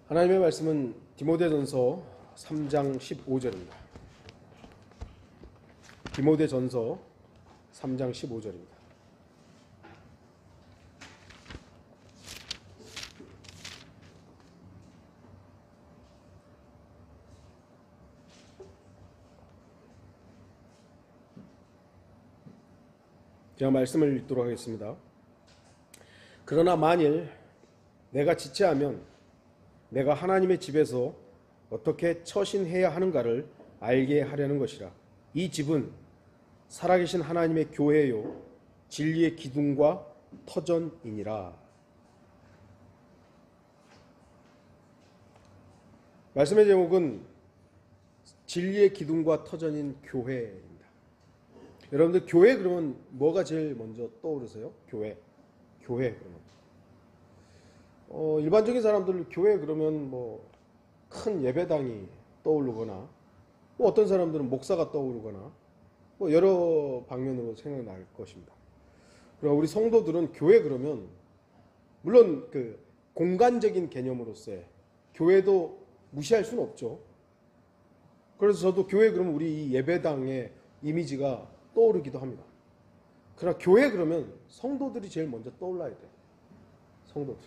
하나님의 말씀은 디모데전서 3장 15절입니다. 디모데전서 3장 15절입니다. 제가 말씀을 읽도록 하겠습니다. 그러나 만일 내가 지체하면 내가 하나님의 집에서 어떻게 처신해야 하는가를 알게 하려는 것이라. 이 집은 살아계신 하나님의 교회요 진리의 기둥과 터전이니라. 말씀의 제목은 진리의 기둥과 터전인 교회입니다. 여러분들 교회 그러면 뭐가 제일 먼저 떠오르세요? 교회 그러면 일반적인 사람들 교회 그러면 뭐 큰 예배당이 떠오르거나 뭐 어떤 사람들은 목사가 떠오르거나 뭐 여러 방면으로 생각날 것입니다. 그리고 우리 성도들은 교회 그러면 물론 그 공간적인 개념으로서의 교회도 무시할 수는 없죠. 그래서 저도 교회 그러면 우리 이 예배당의 이미지가 떠오르기도 합니다. 그러나 교회 그러면 성도들이 제일 먼저 떠올라야 돼요. 성도들.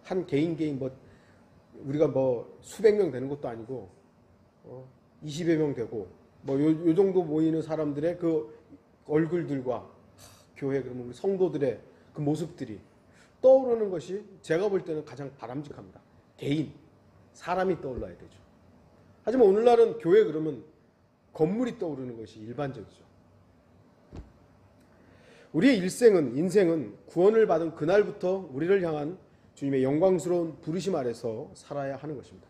한 개인 뭐 우리가 뭐 수백 명 되는 것도 아니고 20여 명 되고 뭐 요 정도 모이는 사람들의 그 얼굴들과 교회 그러면 우리 성도들의 그 모습들이 떠오르는 것이 제가 볼 때는 가장 바람직합니다. 개인, 사람이 떠올라야 되죠. 하지만 오늘날은 교회 그러면 건물이 떠오르는 것이 일반적이죠. 우리의 인생은 구원을 받은 그날부터 우리를 향한 주님의 영광스러운 부르심 아래서 살아야 하는 것입니다.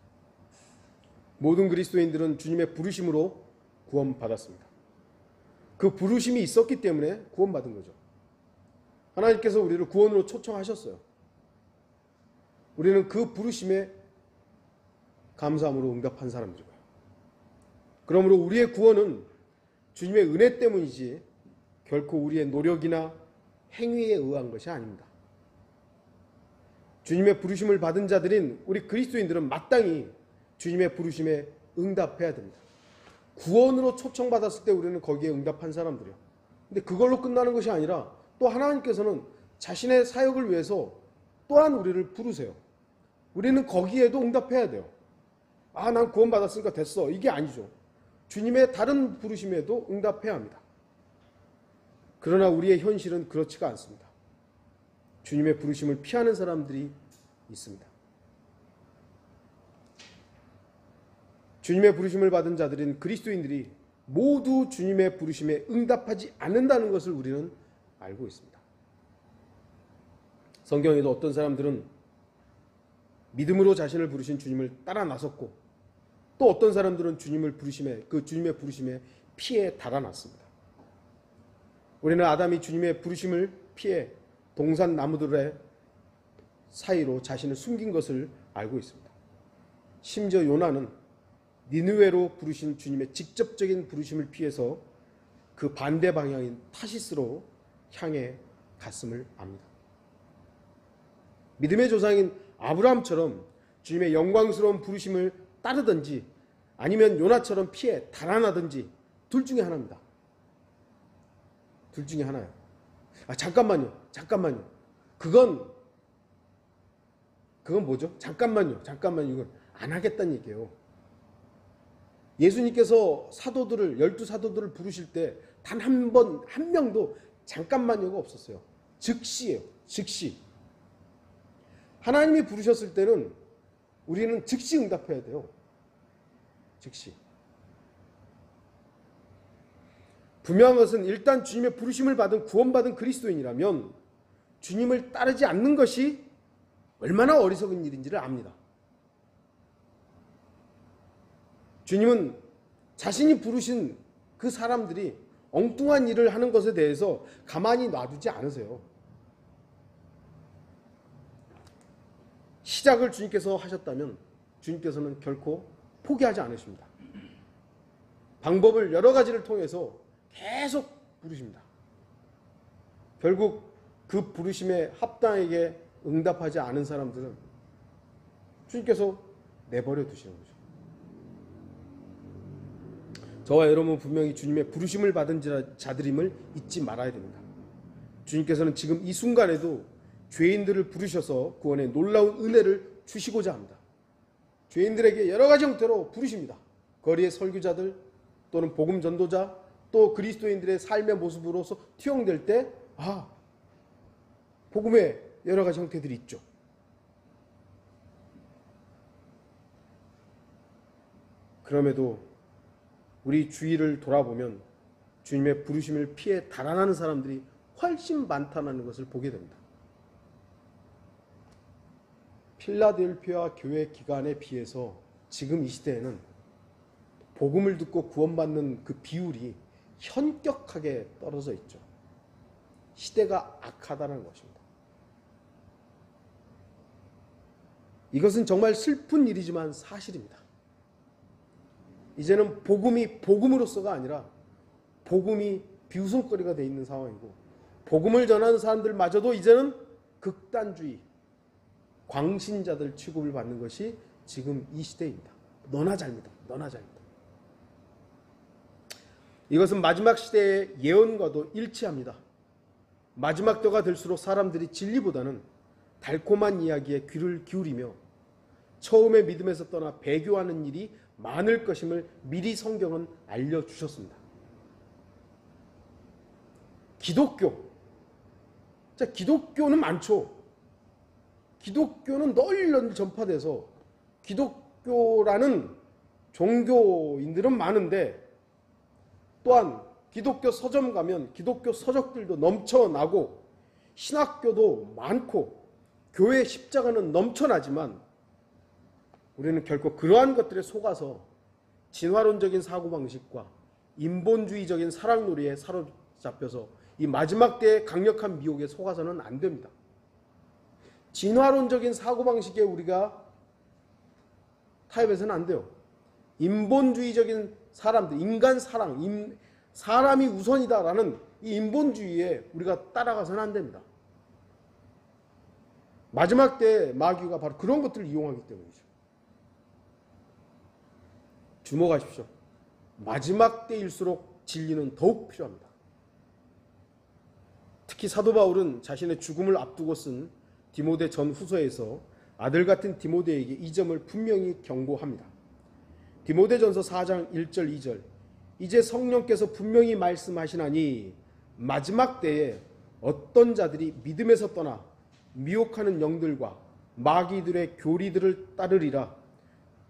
모든 그리스도인들은 주님의 부르심으로 구원받았습니다. 그 부르심이 있었기 때문에 구원받은 거죠. 하나님께서 우리를 구원으로 초청하셨어요. 우리는 그 부르심에 감사함으로 응답한 사람들이고요. 그러므로 우리의 구원은 주님의 은혜 때문이지 결코 우리의 노력이나 행위에 의한 것이 아닙니다. 주님의 부르심을 받은 자들인 우리 그리스도인들은 마땅히 주님의 부르심에 응답해야 됩니다. 구원으로 초청받았을 때 우리는 거기에 응답한 사람들이에요. 근데 그걸로 끝나는 것이 아니라 또 하나님께서는 자신의 사역을 위해서 또한 우리를 부르세요. 우리는 거기에도 응답해야 돼요. 아, 난 구원받았으니까 됐어. 이게 아니죠. 주님의 다른 부르심에도 응답해야 합니다. 그러나 우리의 현실은 그렇지가 않습니다. 주님의 부르심을 피하는 사람들이 있습니다. 주님의 부르심을 받은 자들인 그리스도인들이 모두 주님의 부르심에 응답하지 않는다는 것을 우리는 알고 있습니다. 성경에도 어떤 사람들은 믿음으로 자신을 부르신 주님을 따라 나섰고 또 어떤 사람들은 주님의 부르심에 피해 달아났습니다. 우리는 아담이 주님의 부르심을 피해 동산 나무들의 사이로 자신을 숨긴 것을 알고 있습니다. 심지어 요나는 니느웨로 부르신 주님의 직접적인 부르심을 피해서 그 반대 방향인 타시스로 향해 갔음을 압니다. 믿음의 조상인 아브라함처럼 주님의 영광스러운 부르심을 따르든지 아니면 요나처럼 피해 달아나든지 둘 중에 하나입니다. 둘 중에 하나예요. 잠깐만요. 그건 뭐죠? 잠깐만요. 이건 안 하겠다는 얘기예요. 예수님께서 12사도들을 부르실 때 단 한 명도 잠깐만요가 없었어요. 즉시예요. 즉시. 하나님이 부르셨을 때는 우리는 즉시 응답해야 돼요. 즉시. 분명한 것은 일단 주님의 부르심을 받은 구원받은 그리스도인이라면 주님을 따르지 않는 것이 얼마나 어리석은 일인지를 압니다. 주님은 자신이 부르신 그 사람들이 엉뚱한 일을 하는 것에 대해서 가만히 놔두지 않으세요. 시작을 주님께서 하셨다면 주님께서는 결코 포기하지 않으십니다. 방법을 여러 가지를 통해서 계속 부르십니다. 결국 그 부르심에 합당하게 응답하지 않은 사람들은 주님께서 내버려 두시는 거죠. 저와 여러분은 분명히 주님의 부르심을 받은 자들임을 잊지 말아야 됩니다. 주님께서는 지금 이 순간에도 죄인들을 부르셔서 구원의 놀라운 은혜를 주시고자 합니다. 죄인들에게 여러 가지 형태로 부르십니다. 거리의 설교자들 또는 복음 전도자 또 그리스도인들의 삶의 모습으로서 투영될 때 복음의 여러 가지 형태들이 있죠. 그럼에도 우리 주위를 돌아보면 주님의 부르심을 피해 달아나는 사람들이 훨씬 많다는 것을 보게 됩니다. 필라델피아 교회 기간에 비해서 지금 이 시대에는 복음을 듣고 구원받는 그 비율이 현격하게 떨어져 있죠. 시대가 악하다는 것입니다. 이것은 정말 슬픈 일이지만 사실입니다. 이제는 복음이 복음으로서가 아니라 복음이 비웃음거리가 되어 있는 상황이고 복음을 전하는 사람들마저도 이제는 극단주의, 광신자들 취급을 받는 것이 지금 이 시대입니다. 너나 잘 믿어, 너나 잘 믿어. 이것은 마지막 시대의 예언과도 일치합니다. 마지막 때가 될수록 사람들이 진리보다는 달콤한 이야기에 귀를 기울이며 처음에 믿음에서 떠나 배교하는 일이 많을 것임을 미리 성경은 알려주셨습니다. 기독교는 많죠. 기독교는 널리 전파돼서 기독교라는 종교인들은 많은데 또한 기독교 서점 가면 기독교 서적들도 넘쳐나고 신학교도 많고 교회 십자가는 넘쳐나지만 우리는 결코 그러한 것들에 속아서 진화론적인 사고방식과 인본주의적인 사랑놀이에 사로잡혀서 이 마지막 때의 강력한 미혹에 속아서는 안 됩니다. 진화론적인 사고방식에 우리가 타협해서는 안 돼요. 인본주의적인 사람들, 인간 사랑, 사람이 우선이다라는 이 인본주의에 우리가 따라가서는 안 됩니다. 마지막 때 마귀가 바로 그런 것들을 이용하기 때문이죠. 주목하십시오. 마지막 때일수록 진리는 더욱 필요합니다. 특히 사도 바울은 자신의 죽음을 앞두고 쓴 디모데 전후서에서 아들 같은 디모데에게 이 점을 분명히 경고합니다. 디모데전서 4장 1절 2절 이제 성령께서 분명히 말씀하시나니 마지막 때에 어떤 자들이 믿음에서 떠나 미혹하는 영들과 마귀들의 교리들을 따르리라.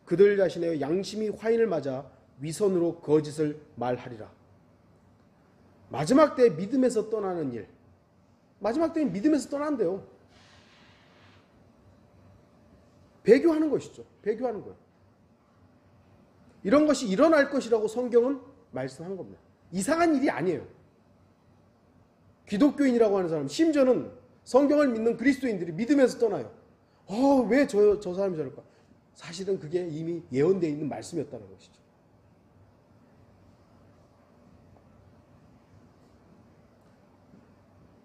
그들 자신의 양심이 화인을 맞아 위선으로 거짓을 말하리라. 마지막 때에 믿음에서 떠나는 일. 마지막 때에 믿음에서 떠난대요. 배교하는 것이죠. 배교하는 거예요. 이런 것이 일어날 것이라고 성경은 말씀한 겁니다. 이상한 일이 아니에요. 기독교인이라고 하는 사람, 심지어는 성경을 믿는 그리스도인들이 믿음에서 떠나요. 왜 저 사람이 저럴까? 사실은 그게 이미 예언되어 있는 말씀이었다는 것이죠.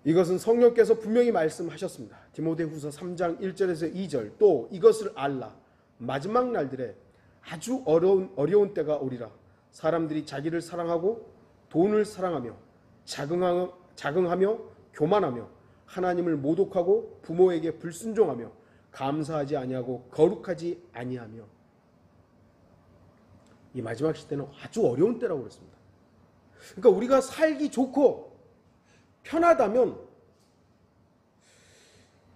이것은 성령께서 분명히 말씀하셨습니다. 디모데후서 3장 1절에서 2절 또 이것을 알라. 마지막 날들에 아주 어려운 때가 오리라. 사람들이 자기를 사랑하고 돈을 사랑하며 자긍하며 교만하며 하나님을 모독하고 부모에게 불순종하며 감사하지 아니하고 거룩하지 아니하며. 이 마지막 시대는 아주 어려운 때라고 그랬습니다. 그러니까 우리가 살기 좋고 편하다면,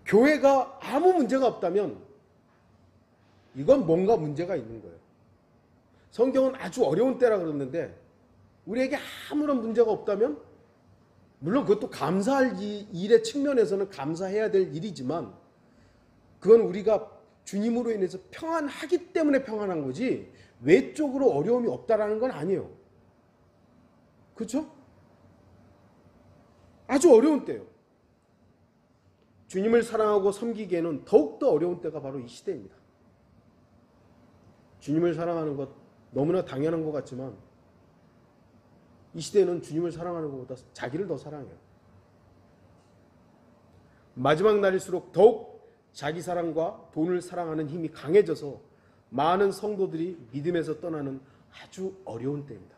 교회가 아무 문제가 없다면 이건 뭔가 문제가 있는 거예요. 성경은 아주 어려운 때라 그랬는데 우리에게 아무런 문제가 없다면, 물론 그것도 감사할 일의 측면에서는 감사해야 될 일이지만 그건 우리가 주님으로 인해서 평안하기 때문에 평안한 거지 외적으로 어려움이 없다라는 건 아니에요. 그렇죠? 아주 어려운 때예요. 주님을 사랑하고 섬기기에는 더욱더 어려운 때가 바로 이 시대입니다. 주님을 사랑하는 것 너무나 당연한 것 같지만 이 시대는 주님을 사랑하는 것보다 자기를 더 사랑해요. 마지막 날일수록 더욱 자기 사랑과 돈을 사랑하는 힘이 강해져서 많은 성도들이 믿음에서 떠나는 아주 어려운 때입니다.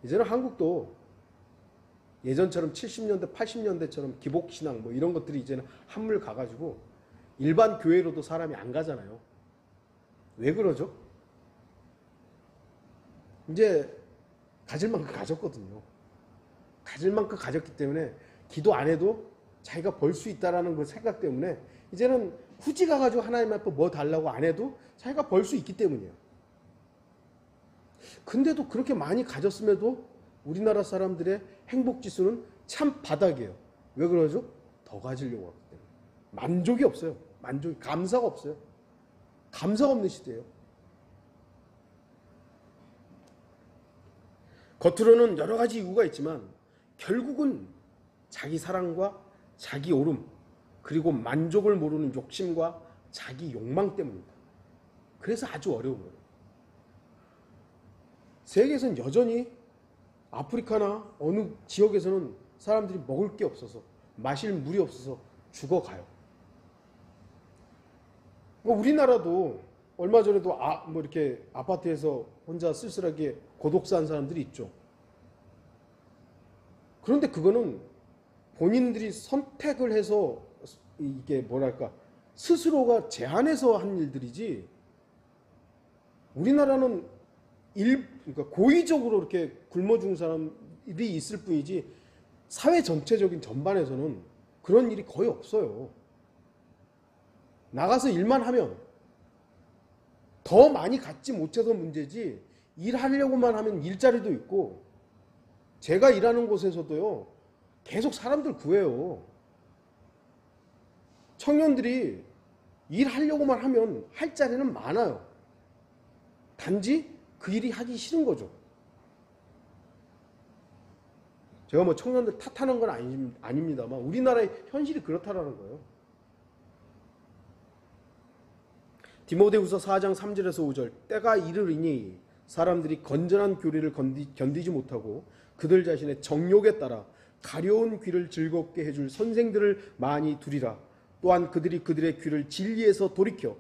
이제는 한국도 예전처럼 70년대, 80년대처럼 기복신앙 뭐 이런 것들이 이제는 한물 가가지고 일반 교회로도 사람이 안 가잖아요. 왜 그러죠? 이제 가질 만큼 가졌거든요. 가질 만큼 가졌기 때문에 기도 안 해도 자기가 벌 수 있다라는 그 생각 때문에 이제는 굳이 가가지고 하나님 앞에 뭐 달라고 안 해도 자기가 벌 수 있기 때문이에요. 근데도 그렇게 많이 가졌음에도 우리나라 사람들의 행복지수는 참 바닥이에요. 왜 그러죠? 더 가지려고 하기 때문에. 만족이 없어요. 감사가 없어요. 감사가 없는 시대예요. 겉으로는 여러 가지 이유가 있지만 결국은 자기 사랑과 자기 오름 그리고 만족을 모르는 욕심과 자기 욕망 때문입니다. 그래서 아주 어려운 거예요. 세계에서는 여전히 아프리카나 어느 지역에서는 사람들이 먹을 게 없어서 마실 물이 없어서 죽어가요. 우리나라도 얼마 전에도 뭐 이렇게 아파트에서 혼자 쓸쓸하게 고독사한 사람들이 있죠. 그런데 그거는 본인들이 선택을 해서 이게 뭐랄까 스스로가 제안해서 한 일들이지 우리나라는 그러니까 고의적으로 이렇게 굶어 죽은 사람이 있을 뿐이지 사회 전체적인 전반에서는 그런 일이 거의 없어요. 나가서 일만 하면 더 많이 갖지 못해서 문제지 일하려고만 하면 일자리도 있고 제가 일하는 곳에서도요 계속 사람들 구해요. 청년들이 일하려고만 하면 할 자리는 많아요. 단지 그 일이 하기 싫은 거죠. 제가 뭐 청년들 탓하는 건 아닙니다만 우리나라의 현실이 그렇다라는 거예요. 디모데후서 4장 3절에서 5절 때가 이르리니 사람들이 건전한 교리를 견디지 못하고 그들 자신의 정욕에 따라 가려운 귀를 즐겁게 해줄 선생들을 많이 두리라. 또한 그들이 그들의 귀를 진리에서 돌이켜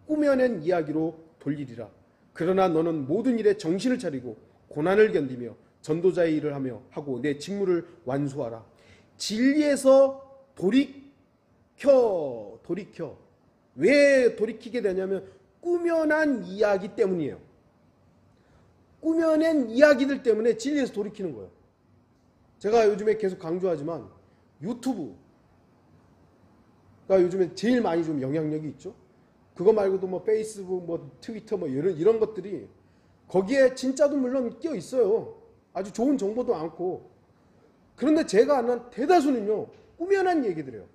꾸며낸 이야기로 돌리리라. 그러나 너는 모든 일에 정신을 차리고 고난을 견디며 전도자의 일을 하고 내 직무를 완수하라. 진리에서 돌이켜. 왜 돌이키게 되냐면 꾸며난 이야기 때문이에요. 꾸며낸 이야기들 때문에 진리에서 돌이키는 거예요. 제가 요즘에 계속 강조하지만 유튜브가 요즘에 제일 많이 좀 영향력이 있죠. 그거 말고도 뭐 페이스북, 뭐 트위터, 뭐 이런 것들이 거기에 진짜도 물론 끼어 있어요. 아주 좋은 정보도 많고. 그런데 제가 아는 대다수는요 꾸며낸 얘기들이에요.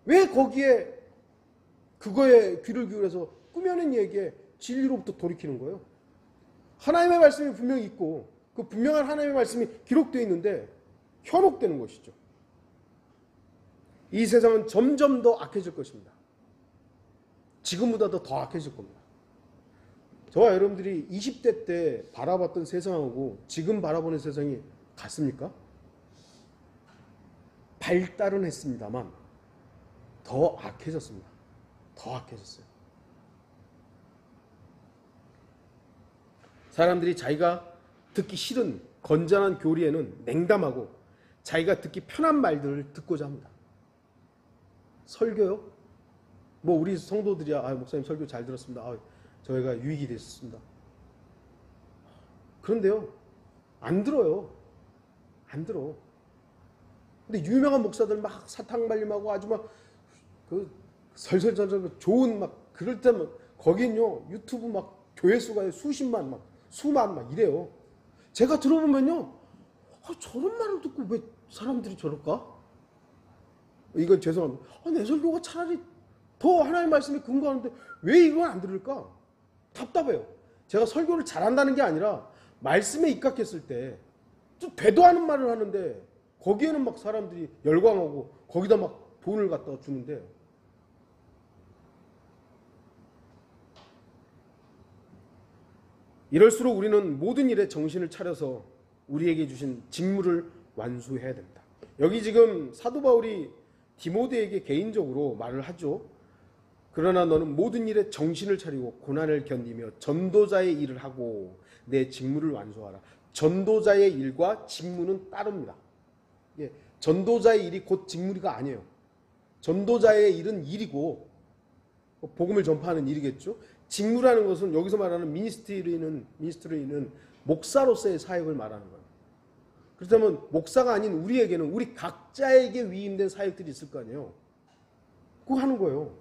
왜 거기에 그거에 귀를 기울여서 꾸며낸 얘기에 진리로부터 돌이키는 거예요? 하나님의 말씀이 분명히 있고 그 분명한 하나님의 말씀이 기록되어 있는데 현혹되는 것이죠. 이 세상은 점점 더 악해질 것입니다. 지금보다도 더 악해질 겁니다. 저와 여러분들이 20대 때 바라봤던 세상하고 지금 바라보는 세상이 같습니까? 발달은 했습니다만 더 악해졌습니다. 더 악해졌어요. 사람들이 자기가 듣기 싫은 건전한 교리에는 냉담하고 자기가 듣기 편한 말들을 듣고자 합니다. 설교요? 뭐 우리 성도들이야 목사님 설교 잘 들었습니다. 저희가 유익이 됐습니다. 그런데요 안 들어요. 안 들어. 근데 유명한 목사들 막 사탕 발림하고 아주 막 그 설설설설 좋은 막 그럴 때만 거긴요 유튜브 막 조회수가 수십만 막 수만 막 이래요. 제가 들어보면요 저런 말을 듣고 왜 사람들이 저럴까? 이건 죄송합니다. 내 설교가 차라리 더 하나님의 말씀에 근거하는데 왜 이건 안 들을까? 답답해요. 제가 설교를 잘한다는 게 아니라 말씀에 입각했을 때 좀 되도 않은 말을 하는데 거기에는 막 사람들이 열광하고 거기다 막 돈을 갖다 주는데 이럴수록 우리는 모든 일에 정신을 차려서 우리에게 주신 직무를 완수해야 됩니다. 여기 지금 사도 바울이 디모데에게 개인적으로 말을 하죠. 그러나 너는 모든 일에 정신을 차리고 고난을 견디며 전도자의 일을 하고 내 직무를 완수하라. 전도자의 일과 직무는 따릅니다. 예, 전도자의 일이 곧 직무가 아니에요. 전도자의 일은 일이고 복음을 전파하는 일이겠죠. 직무라는 것은 여기서 말하는 미니스트리는 목사로서의 사역을 말하는 거예요. 그렇다면 목사가 아닌 우리에게는 우리 각자에게 위임된 사역들이 있을 거 아니에요. 그거 하는 거예요.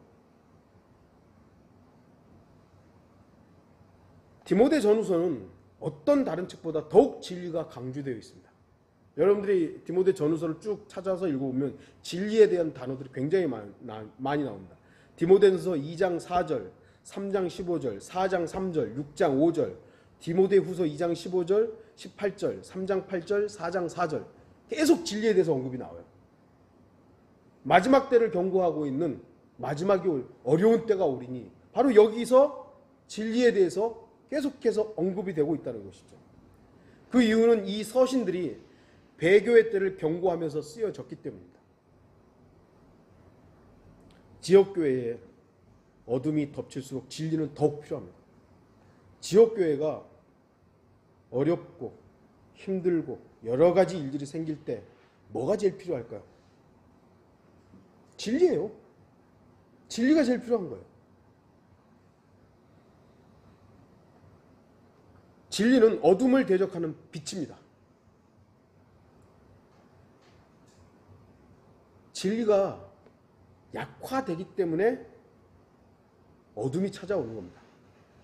디모데 전후서는 어떤 다른 책보다 더욱 진리가 강조되어 있습니다. 여러분들이 디모데 전후서를 쭉 찾아서 읽어보면 진리에 대한 단어들이 굉장히 많이 나옵니다. 디모데전서 2장 4절, 3장 15절, 4장 3절, 6장 5절, 디모데 후서 2장 15절, 18절, 3장 8절, 4장 4절 계속 진리에 대해서 언급이 나와요. 마지막 때를 경고하고 있는 마지막이 올 어려운 때가 오리니 바로 여기서 진리에 대해서 계속해서 언급이 되고 있다는 것이죠. 그 이유는 이 서신들이 배교의 때를 경고하면서 쓰여졌기 때문입니다. 지역교회에 어둠이 덮칠수록 진리는 더욱 필요합니다. 지역교회가 어렵고 힘들고 여러 가지 일들이 생길 때 뭐가 제일 필요할까요? 진리예요. 진리가 제일 필요한 거예요. 진리는 어둠을 대적하는 빛입니다. 진리가 약화되기 때문에 어둠이 찾아오는 겁니다.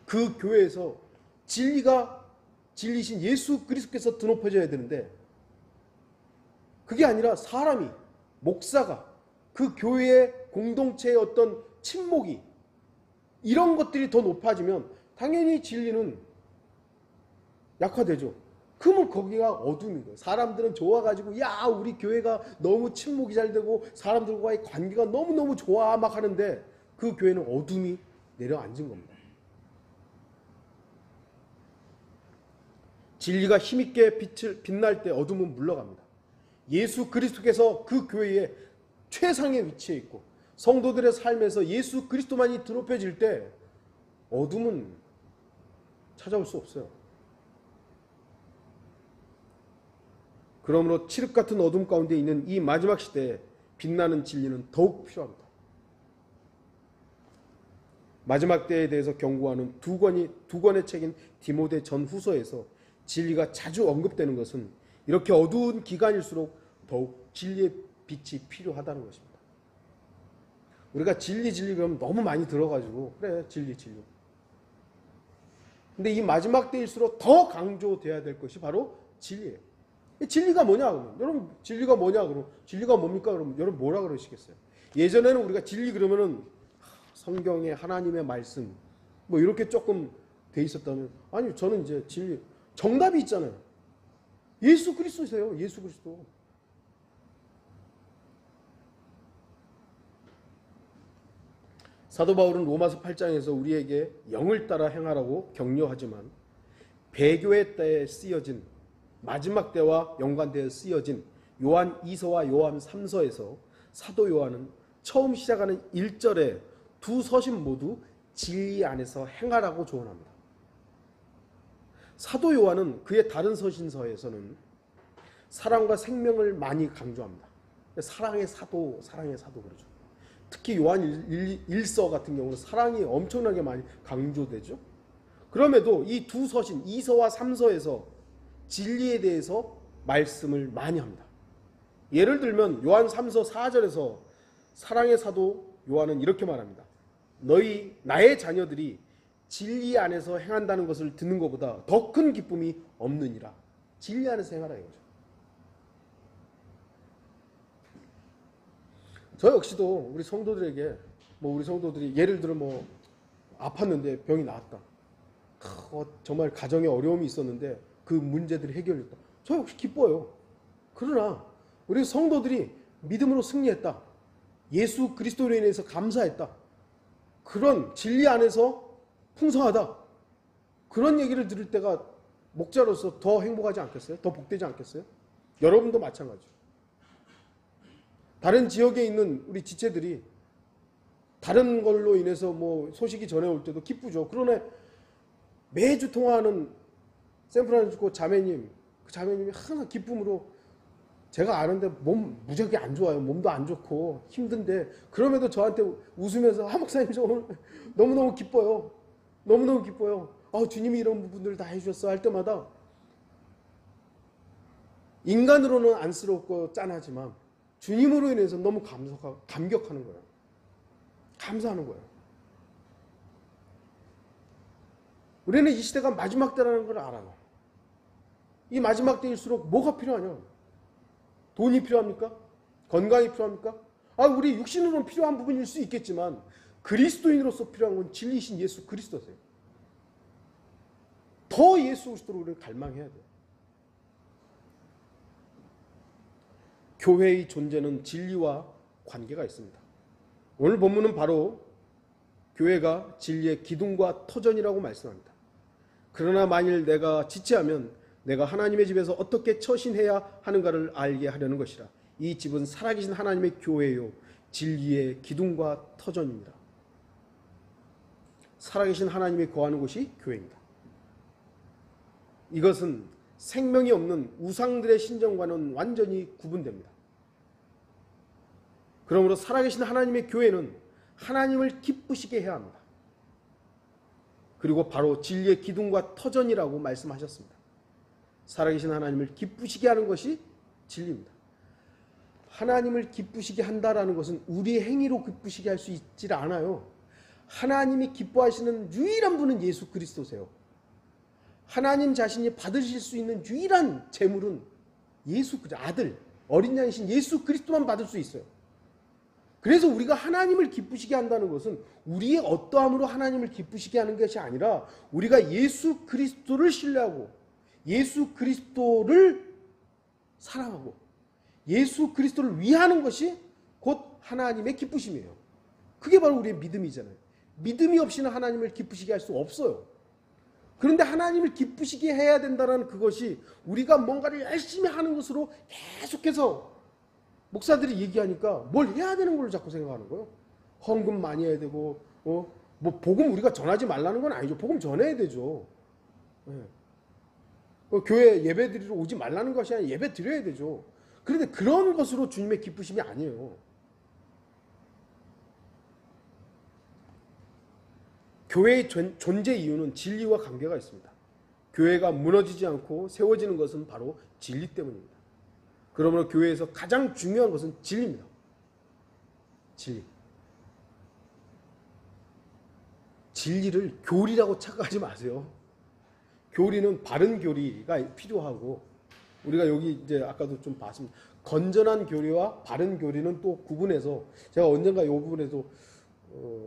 그 교회에서 진리신 예수 그리스도께서 드높여져야 되는데 그게 아니라 사람이, 목사가, 그 교회의 공동체의 어떤 침묵이 이런 것들이 더 높아지면 당연히 진리는 약화되죠. 그러면 거기가 어둠인 거예요. 사람들은 좋아가지고 야 우리 교회가 너무 침묵이 잘 되고 사람들과의 관계가 너무너무 좋아 막 하는데 그 교회는 어둠이 내려앉은 겁니다. 진리가 힘있게 빛날 때 어둠은 물러갑니다. 예수 그리스도께서 그 교회에 최상의 위치에 있고 성도들의 삶에서 예수 그리스도만이 드높여질 때 어둠은 찾아올 수 없어요. 그러므로 칠흑 같은 어둠 가운데 있는 이 마지막 시대에 빛나는 진리는 더욱 필요합니다. 마지막 때에 대해서 경고하는 두 권의 책인 디모데 전후서에서 진리가 자주 언급되는 것은 이렇게 어두운 기간일수록 더욱 진리의 빛이 필요하다는 것입니다. 우리가 진리 그러면 너무 많이 들어가지고 그래 진리. 근데 이 마지막 때일수록 더 강조돼야 될 것이 바로 진리예요. 진리가 뭐냐 그러면 여러분 진리가 뭐냐 그러면 진리가 뭡니까 그러면 여러분 뭐라 그러시겠어요? 예전에는 우리가 진리 그러면은 성경의 하나님의 말씀 뭐 이렇게 조금 돼 있었다면 아니 저는 이제 진리 정답이 있잖아요. 예수 그리스도세요. 예수 그리스도. 사도 바울은 로마서 8장에서 우리에게 영을 따라 행하라고 격려하지만 배교의 때에 쓰여진 마지막 때와 연관되어 쓰여진 요한 2서와 요한 3서에서 사도 요한은 처음 시작하는 1절에 두 서신 모두 진리 안에서 행하라고 조언합니다. 사도 요한은 그의 다른 서신서에서는 사랑과 생명을 많이 강조합니다. 사랑의 사도 그러죠. 특히 요한 1서 같은 경우는 사랑이 엄청나게 많이 강조되죠. 그럼에도 이 두 서신 2서와 3서에서 진리에 대해서 말씀을 많이 합니다. 예를 들면 요한 3서 4절에서 사랑의 사도 요한은 이렇게 말합니다. 나의 자녀들이 진리 안에서 행한다는 것을 듣는 것보다 더 큰 기쁨이 없느니라. 진리 안에서 행하라 이거죠. 저 역시도 우리 성도들에게 우리 성도들이 예를 들어 아팠는데 병이 나았다. 정말 가정에 어려움이 있었는데 그 문제들이 해결됐다. 저 역시 기뻐요. 그러나 우리 성도들이 믿음으로 승리했다. 예수 그리스도로 인해서 감사했다. 그런 진리 안에서 풍성하다. 그런 얘기를 들을 때가 목자로서 더 행복하지 않겠어요? 더 복되지 않겠어요? 여러분도 마찬가지죠. 다른 지역에 있는 우리 지체들이 다른 걸로 인해서 뭐 소식이 전해올 때도 기쁘죠. 그러나 매주 통화하는 샌프란시스코 자매님, 그 자매님이 항상 기쁨으로, 제가 아는데 몸 무지하게 안 좋아요. 몸도 안 좋고 힘든데 그럼에도 저한테 웃으면서 목사님 저 오늘 너무너무 기뻐요. 너무너무 기뻐요. 주님이 이런 부분들을 다 해주셨어 할 때마다 인간으로는 안쓰럽고 짠하지만 주님으로 인해서 너무 감격하는 거예요. 감사하는 거예요. 우리는 이 시대가 마지막 때라는 걸 알아요. 이 마지막 때일수록 뭐가 필요하냐? 돈이 필요합니까? 건강이 필요합니까? 우리 육신으로는 필요한 부분일 수 있겠지만 그리스도인으로서 필요한 건 진리이신 예수 그리스도세요. 더 예수 그리스도로 우리는 갈망해야 돼요. 교회의 존재는 진리와 관계가 있습니다. 오늘 본문은 바로 교회가 진리의 기둥과 터전이라고 말씀합니다. 그러나 만일 내가 지체하면 내가 하나님의 집에서 어떻게 처신해야 하는가를 알게 하려는 것이라. 이 집은 살아계신 하나님의 교회요 진리의 기둥과 터전입니다. 살아계신 하나님이 거하는 곳이 교회입니다. 이것은 생명이 없는 우상들의 신정과는 완전히 구분됩니다. 그러므로 살아계신 하나님의 교회는 하나님을 기쁘시게 해야 합니다. 그리고 바로 진리의 기둥과 터전이라고 말씀하셨습니다. 살아계신 하나님을 기쁘시게 하는 것이 진리입니다. 하나님을 기쁘시게 한다라는 것은 우리의 행위로 기쁘시게 할 수 있지 않아요. 하나님이 기뻐하시는 유일한 분은 예수 그리스도세요. 하나님 자신이 받으실 수 있는 유일한 재물은 예수 그리스도, 아들, 어린 양이신 예수 그리스도만 받을 수 있어요. 그래서 우리가 하나님을 기쁘시게 한다는 것은 우리의 어떠함으로 하나님을 기쁘시게 하는 것이 아니라 우리가 예수 그리스도를 신뢰하고 예수 그리스도를 사랑하고 예수 그리스도를 위하는 것이 곧 하나님의 기쁘심이에요. 그게 바로 우리의 믿음이잖아요. 믿음이 없이는 하나님을 기쁘시게 할 수 없어요. 그런데 하나님을 기쁘시게 해야 된다는 그것이 우리가 뭔가를 열심히 하는 것으로 계속해서 목사들이 얘기하니까 뭘 해야 되는 걸로 자꾸 생각하는 거예요. 헌금 많이 해야 되고, 뭐 복음 우리가 전하지 말라는 건 아니죠. 복음 전해야 되죠. 네. 교회 예배 드리러 오지 말라는 것이 아니라 예배 드려야 되죠. 그런데 그런 것으로 주님의 기쁘심이 아니에요. 교회의 존재 이유는 진리와 관계가 있습니다. 교회가 무너지지 않고 세워지는 것은 바로 진리 때문입니다. 그러므로 교회에서 가장 중요한 것은 진리입니다. 진리. 진리를 교리라고 착각하지 마세요. 교리는 바른 교리가 필요하고 우리가 여기 이제 아까도 좀 봤습니다. 건전한 교리와 바른 교리는 또 구분해서 제가 언젠가 이 부분에도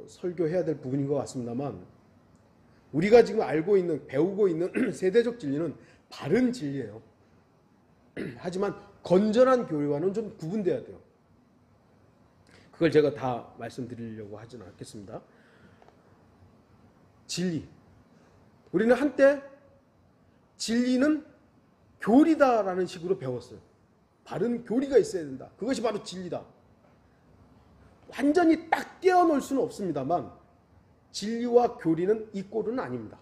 설교해야 될 부분인 것 같습니다만 우리가 지금 알고 있는 배우고 있는 세대적 진리는 바른 진리예요. 하지만 건전한 교리와는 좀 구분돼야 돼요. 그걸 제가 다 말씀드리려고 하지는 않겠습니다. 진리. 우리는 한때 진리는 교리다라는 식으로 배웠어요. 바른 교리가 있어야 된다. 그것이 바로 진리다. 완전히 딱 떼어놓을 수는 없습니다만 진리와 교리는 이 꼴은 아닙니다.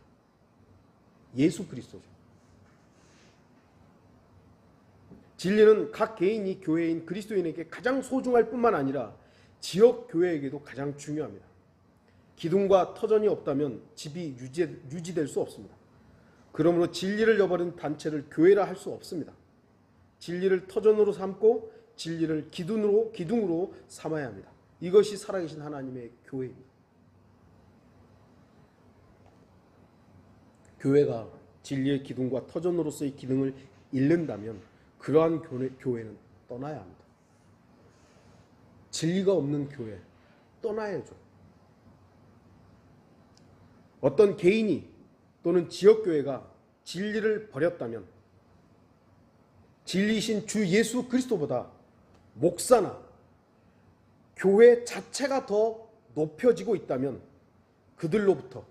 예수 그리스도죠. 진리는 각 개인이 교회인 그리스도인에게 가장 소중할 뿐만 아니라 지역 교회에게도 가장 중요합니다. 기둥과 터전이 없다면 집이 유지될 수 없습니다. 그러므로 진리를 잃어버린 단체를 교회라 할 수 없습니다. 진리를 터전으로 삼고 진리를 기둥으로 삼아야 합니다. 이것이 살아계신 하나님의 교회입니다. 교회가 진리의 기둥과 터전으로서의 기능을 잃는다면 그러한 교회는 떠나야 합니다. 진리가 없는 교회 떠나야죠. 어떤 개인이 또는 지역교회가 진리를 버렸다면 진리이신 주 예수 그리스도보다 목사나 교회 자체가 더 높여지고 있다면 그것으로부터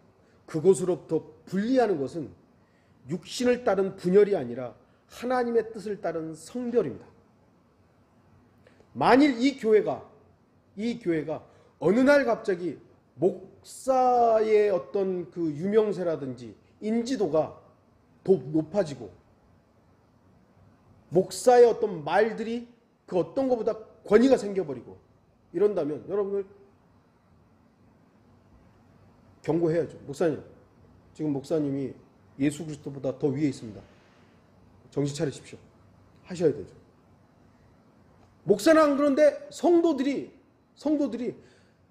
분리하는 것은 육신을 따른 분열이 아니라 하나님의 뜻을 따른 성별입니다. 만일 이 교회가 어느 날 갑자기 목사의 어떤 그 유명세라든지 인지도가 더 높아지고 목사의 어떤 말들이 그 어떤 것보다 권위가 생겨버리고 이런다면 여러분들 경고해야죠. 목사님, 지금 목사님이 예수 그리스도보다 더 위에 있습니다. 정신 차리십시오. 하셔야 되죠. 목사는 안 그런데 성도들이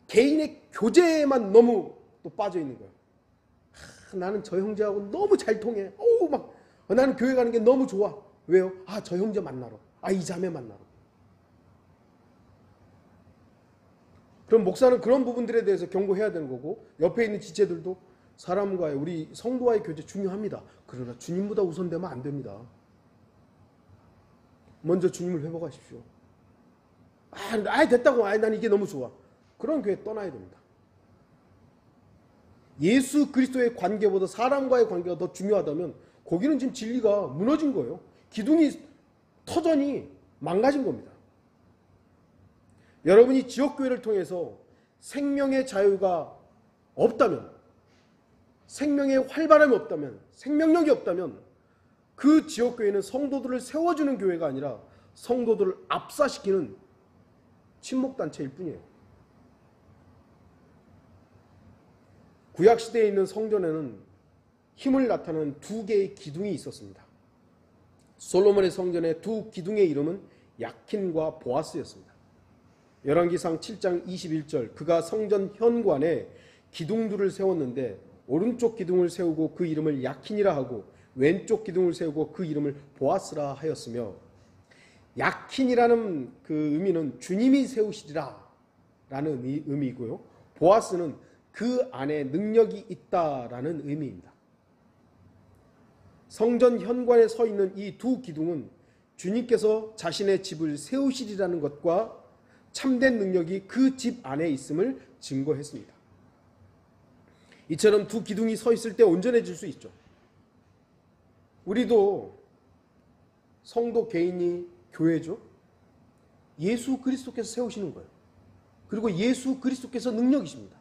개인의 교제에만 너무 또 빠져 있는 거예요. 나는 저 형제하고 너무 잘 통해. 나는 교회 가는 게 너무 좋아. 왜요? 저 형제 만나러. 이 자매 만나러. 그럼 목사는 그런 부분들에 대해서 경고해야 되는 거고, 옆에 있는 지체들도 사람과의, 우리 성도와의 교제 중요합니다. 그러나 주님보다 우선되면 안 됩니다. 먼저 주님을 회복하십시오. 됐다고. 난 이게 너무 좋아. 그런 교회 떠나야 됩니다. 예수 그리스도의 관계보다 사람과의 관계가 더 중요하다면 거기는 지금 진리가 무너진 거예요. 기둥이 터전이 망가진 겁니다. 여러분이 지역교회를 통해서 생명의 자유가 없다면, 생명의 활발함이 없다면, 생명력이 없다면 그 지역교회는 성도들을 세워주는 교회가 아니라 성도들을 압사시키는 친목단체일 뿐이에요. 구약시대에 있는 성전에는 힘을 나타내는 두 개의 기둥이 있었습니다. 솔로몬의 성전의 두 기둥의 이름은 야킨과 보아스였습니다. 열왕기상 7장 21절, 그가 성전 현관에 기둥들을 세웠는데 오른쪽 기둥을 세우고 그 이름을 야킨이라 하고 왼쪽 기둥을 세우고 그 이름을 보아스라 하였으며, 야킨이라는 그 의미는 주님이 세우시리라 라는 의미이고요, 보아스는 그 안에 능력이 있다라는 의미입니다. 성전 현관에 서 있는 이 두 기둥은 주님께서 자신의 집을 세우시리라는 것과 참된 능력이 그 집 안에 있음을 증거했습니다. 이처럼 두 기둥이 서 있을 때 온전해질 수 있죠. 우리도 성도 개인이 교회죠. 예수 그리스도께서 세우시는 거예요. 그리고 예수 그리스도께서 능력이십니다.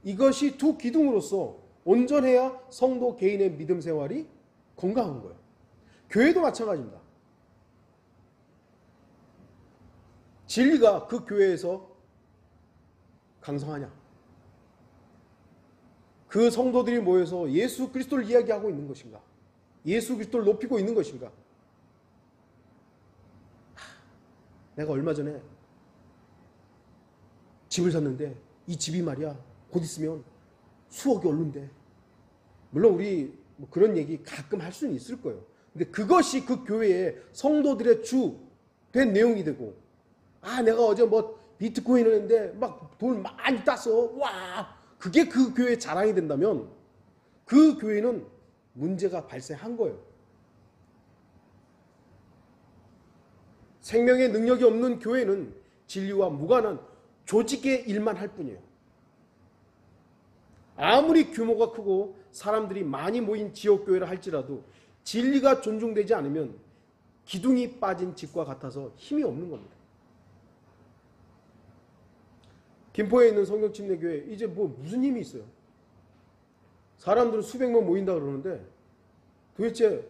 이것이 두 기둥으로서 온전해야 성도 개인의 믿음 생활이 건강한 거예요. 교회도 마찬가지입니다. 진리가 그 교회에서 강성하냐? 그 성도들이 모여서 예수 그리스도를 이야기하고 있는 것인가? 예수 그리스도를 높이고 있는 것인가? 내가 얼마 전에 집을 샀는데 이 집이 말이야 곧 있으면 수억이 오른대. 물론 우리 그런 얘기 가끔 할 수는 있을 거예요. 근데 그것이 그 교회의 성도들의 주된 내용이 되고, 내가 어제 비트코인을 했는데 막 돈 많이 땄어. 와, 그게 그 교회의 자랑이 된다면 그 교회는 문제가 발생한 거예요. 생명의 능력이 없는 교회는 진리와 무관한 조직의 일만 할 뿐이에요. 아무리 규모가 크고 사람들이 많이 모인 지역교회를 할지라도 진리가 존중되지 않으면 기둥이 빠진 집과 같아서 힘이 없는 겁니다. 김포에 있는 성경침례교회 이제 무슨 힘이 있어요? 사람들은 수백 명 모인다 그러는데 도대체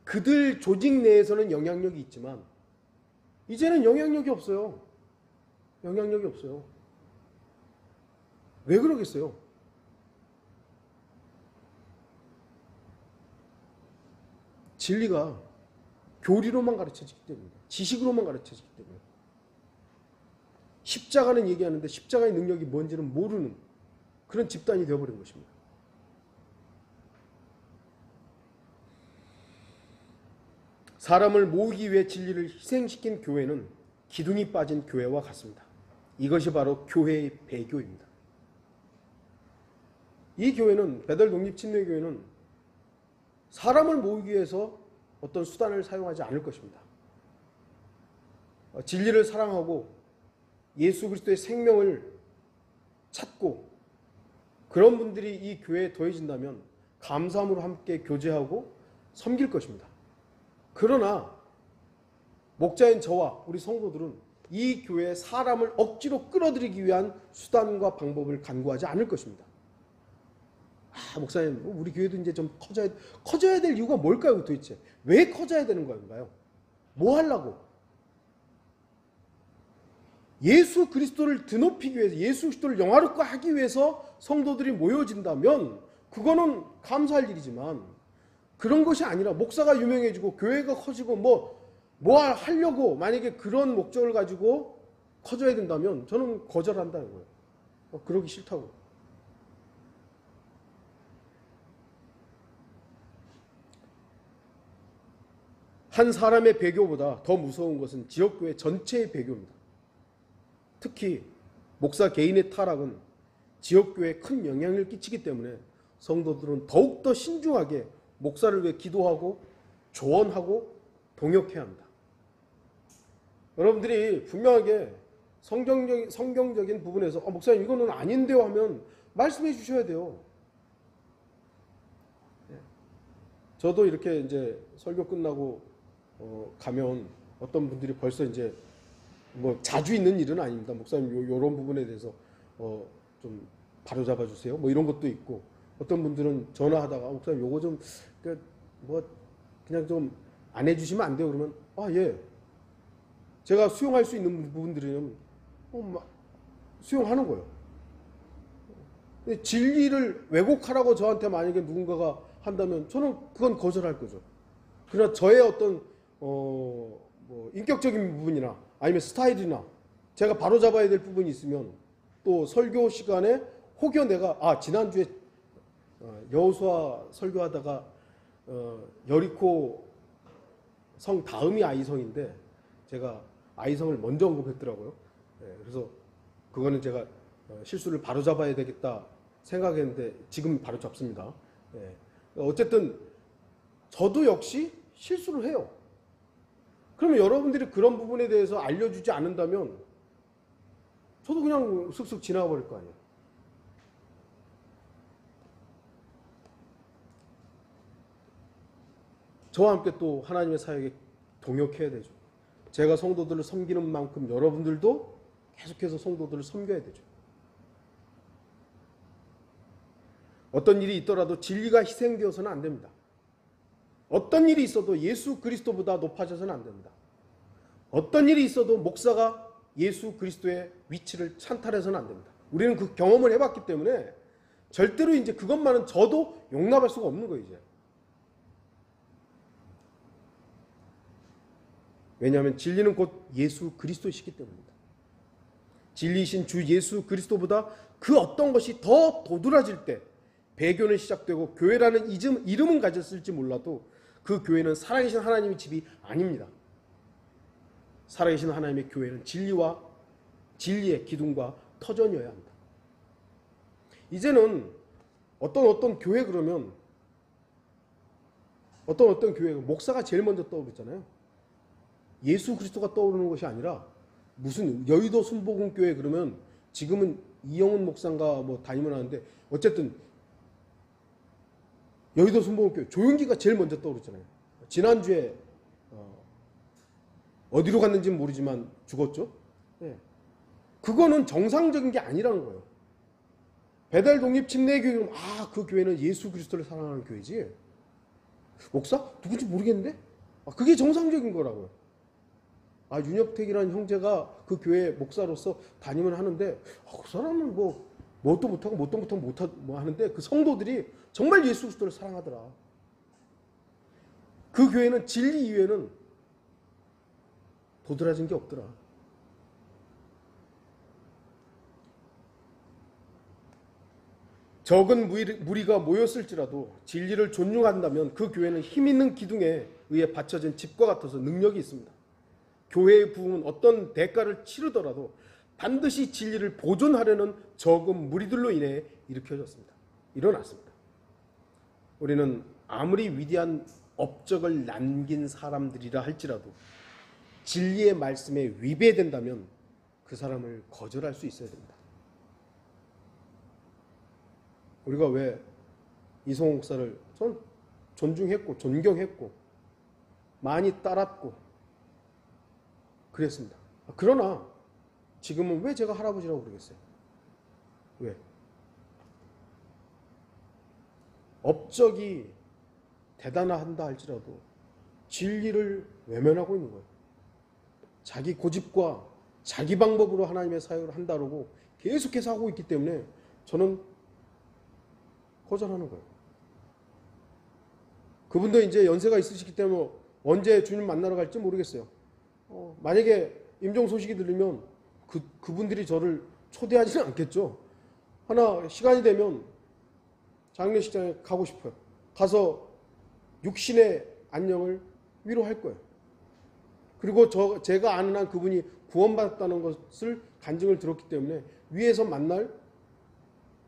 그들 조직 내에서는 영향력이 있지만 이제는 영향력이 없어요. 영향력이 없어요. 왜 그러겠어요? 진리가 교리로만 가르쳐지기 때문입니다. 지식으로만 가르쳐지기 때문에. 십자가는 얘기하는데 십자가의 능력이 뭔지는 모르는 그런 집단이 되어버린 것입니다. 사람을 모으기 위해 진리를 희생시킨 교회는 기둥이 빠진 교회와 같습니다. 이것이 바로 교회의 배교입니다. 이 교회는, 베들 독립침례교회는 사람을 모으기 위해서 어떤 수단을 사용하지 않을 것입니다. 진리를 사랑하고 예수 그리스도의 생명을 찾고 그런 분들이 이 교회에 더해진다면 감사함으로 함께 교제하고 섬길 것입니다. 그러나 목자인 저와 우리 성도들은 이 교회에 사람을 억지로 끌어들이기 위한 수단과 방법을 간구하지 않을 것입니다. 목사님, 우리 교회도 이제 좀 커져야 될 이유가 뭘까요, 도대체? 왜 커져야 되는 건가요? 뭐 하려고? 예수 그리스도를 드높이기 위해서, 예수 그리스도를 영화롭게 하기 위해서 성도들이 모여진다면 그거는 감사할 일이지만, 그런 것이 아니라 목사가 유명해지고 교회가 커지고 뭐 하려고 만약에 그런 목적을 가지고 커져야 된다면 저는 거절한다는 거예요. 그러기 싫다고. 한 사람의 배교보다 더 무서운 것은 지역교회 전체의 배교입니다. 특히 목사 개인의 타락은 지역교회에 큰 영향을 끼치기 때문에 성도들은 더욱더 신중하게 목사를 위해 기도하고 조언하고 동역해야 합니다. 여러분들이 분명하게 성경적인 부분에서 목사님 이거는 아닌데요 하면 말씀해 주셔야 돼요. 저도 이렇게 이제 설교 끝나고 가면 어떤 분들이 벌써 이제 뭐 자주 있는 일은 아닙니다. 목사님 요런 부분에 대해서 좀 바로잡아 주세요. 뭐 이런 것도 있고, 어떤 분들은 전화하다가 목사님 요거 좀 그냥 좀 안 해주시면 안 돼요. 그러면 예. 제가 수용할 수 있는 부분들은 수용하는 거예요. 진리를 왜곡하라고 저한테 만약에 누군가가 한다면 저는 그건 거절할 거죠. 그러나 저의 어떤 인격적인 부분이나 아니면 스타일이나 제가 바로잡아야 될 부분이 있으면, 또 설교 시간에 혹여 내가 지난주에 여호수아 설교하다가 여리코 성 다음이 아이성인데 제가 아이성을 먼저 언급했더라고요. 그래서 그거는 제가 실수를 바로잡아야 되겠다 생각했는데 지금 바로잡습니다. 어쨌든 저도 역시 실수를 해요. 그러면 여러분들이 그런 부분에 대해서 알려주지 않는다면 저도 그냥 슥슥 지나가 버릴 거 아니에요. 저와 함께 또 하나님의 사역에 동역해야 되죠. 제가 성도들을 섬기는 만큼 여러분들도 계속해서 성도들을 섬겨야 되죠. 어떤 일이 있더라도 진리가 희생되어서는 안 됩니다. 어떤 일이 있어도 예수 그리스도보다 높아져서는 안 됩니다. 어떤 일이 있어도 목사가 예수 그리스도의 위치를 찬탈해서는 안 됩니다. 우리는 그 경험을 해봤기 때문에 절대로 이제 그것만은 저도 용납할 수가 없는 거예요, 이제. 왜냐하면 진리는 곧 예수 그리스도이시기 때문입니다. 진리이신 주 예수 그리스도보다 그 어떤 것이 더 도드라질 때 배교는 시작되고 교회라는 이름은 가졌을지 몰라도 그 교회는 살아계신 하나님의 집이 아닙니다. 살아계신 하나님의 교회는 진리의 기둥과 터전이어야 합니다. 이제는 어떤 교회 그러면 어떤 교회 목사가 제일 먼저 떠오르잖아요. 예수 그리스도가 떠오르는 것이 아니라 무슨 여의도 순복음교회 그러면 지금은 이영훈 목사인가 담임을 하는데 어쨌든 여의도 순복음교회 조용기가 제일 먼저 떠오르잖아요. 지난주에 어디로 갔는지는 모르지만 죽었죠. 그거는 정상적인 게 아니라는 거예요. 배달 독립 침례교회 그 교회는 예수 그리스도를 사랑하는 교회지. 목사? 누군지 모르겠는데? 그게 정상적인 거라고요. 윤혁택이라는 형제가 그 교회 목사로서 담임을 하는데 그 사람은 뭣도 못하고 하는데 그 성도들이 정말 예수 그리스도를 사랑하더라. 그 교회는 진리 이외에는 도드라진 게 없더라. 적은 무리가 모였을지라도 진리를 존중한다면 그 교회는 힘있는 기둥에 의해 받쳐진 집과 같아서 능력이 있습니다. 교회의 부흥은 어떤 대가를 치르더라도 반드시 진리를 보존하려는 적은 무리들로 인해 일어났습니다. 우리는 아무리 위대한 업적을 남긴 사람들이라 할지라도 진리의 말씀에 위배된다면 그 사람을 거절할 수 있어야 됩니다. 우리가 왜 이성호 목사를 존중했고 존경했고 많이 따랐고 그랬습니다. 그러나 지금은 왜 제가 할아버지라고 그러겠어요? 왜? 업적이 대단하다 할지라도 진리를 외면하고 있는 거예요. 자기 고집과 자기 방법으로 하나님의 사역을 한다고 계속해서 하고 있기 때문에 저는 거절하는 거예요. 그분도 이제 연세가 있으시기 때문에 언제 주님 만나러 갈지 모르겠어요. 만약에 임종 소식이 들리면 그분들이 저를 초대하지는 않겠죠. 하나 시간이 되면 장례식장에 가고 싶어요. 가서 육신의 안녕을 위로할 거예요. 그리고 제가 아는 한 그분이 구원받았다는 것을 간증을 들었기 때문에 위에서 만날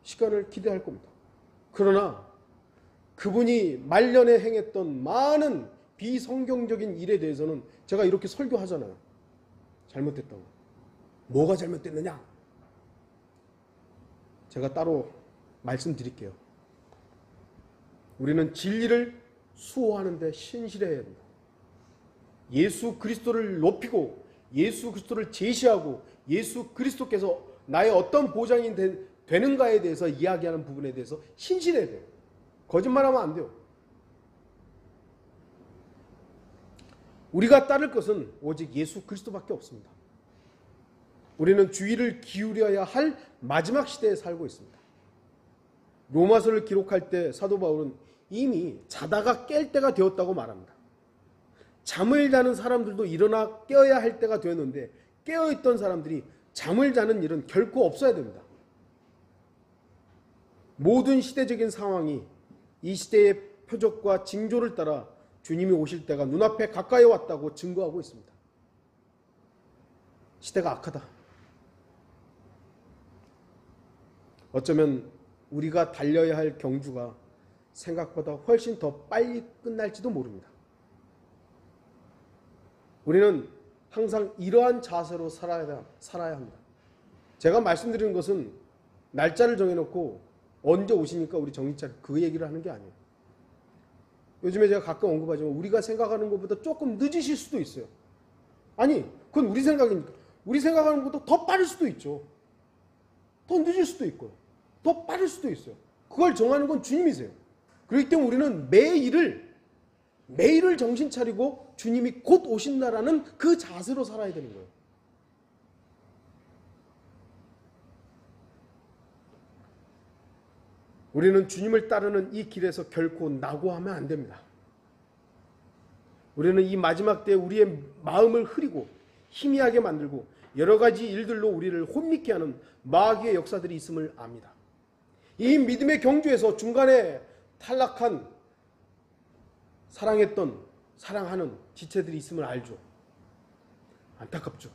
시간을 기대할 겁니다. 그러나 그분이 말년에 행했던 많은 비성경적인 일에 대해서는 제가 이렇게 설교하잖아요. 잘못됐다고. 뭐가 잘못됐느냐? 제가 따로 말씀드릴게요. 우리는 진리를 수호하는 데 신실해야 합니다. 예수 그리스도를 높이고 예수 그리스도를 제시하고 예수 그리스도께서 나의 어떤 보장이 되는가에 대해서 이야기하는 부분에 대해서 신실해야 돼요. 거짓말하면 안 돼요. 우리가 따를 것은 오직 예수 그리스도밖에 없습니다. 우리는 주의를 기울여야 할 마지막 시대에 살고 있습니다. 로마서를 기록할 때 사도 바울은 이미 자다가 깰 때가 되었다고 말합니다. 잠을 자는 사람들도 일어나 깨어야 할 때가 되었는데 깨어있던 사람들이 잠을 자는 일은 결코 없어야 됩니다. 모든 시대적인 상황이 이 시대의 표적과 징조를 따라 주님이 오실 때가 눈앞에 가까이 왔다고 증거하고 있습니다. 시대가 악하다. 어쩌면 우리가 달려야 할 경주가 생각보다 훨씬 더 빨리 끝날지도 모릅니다. 우리는 항상 이러한 자세로 살아야 합니다. 제가 말씀드리는 것은 날짜를 정해놓고 언제 오시니까 우리 정신 차려 그 얘기를 하는 게 아니에요. 요즘에 제가 가끔 언급하지만 우리가 생각하는 것보다 조금 늦으실 수도 있어요. 아니, 그건 우리 생각이니까. 우리 생각하는 것보다 더 빠를 수도 있죠. 더 늦을 수도 있고요. 더 빠를 수도 있어요. 그걸 정하는 건 주님이세요. 그렇기 때문에 우리는 매일을 정신 차리고 주님이 곧 오신다라는 그 자세로 살아야 되는 거예요. 우리는 주님을 따르는 이 길에서 결코 낙오하면 안 됩니다. 우리는 이 마지막 때에 우리의 마음을 흐리고 희미하게 만들고 여러 가지 일들로 우리를 혼미케 하는 마귀의 역사들이 있음을 압니다. 이 믿음의 경주에서 중간에 탈락한 사랑하는 지체들이 있음을 알죠. 안타깝죠.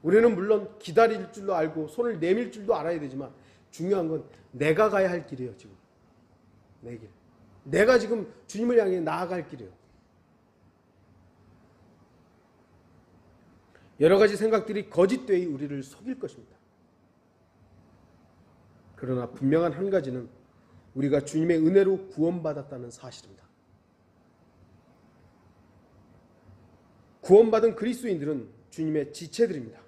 우리는 물론 기다릴 줄도 알고 손을 내밀 줄도 알아야 되지만 중요한 건 내가 가야 할 길이에요. 지금 내 길. 내가 지금 주님을 향해 나아갈 길이에요. 여러 가지 생각들이 거짓되이 우리를 속일 것입니다. 그러나 분명한 한 가지는 우리가 주님의 은혜로 구원받았다는 사실입니다. 구원받은 그리스도인들은 주님의 지체들입니다.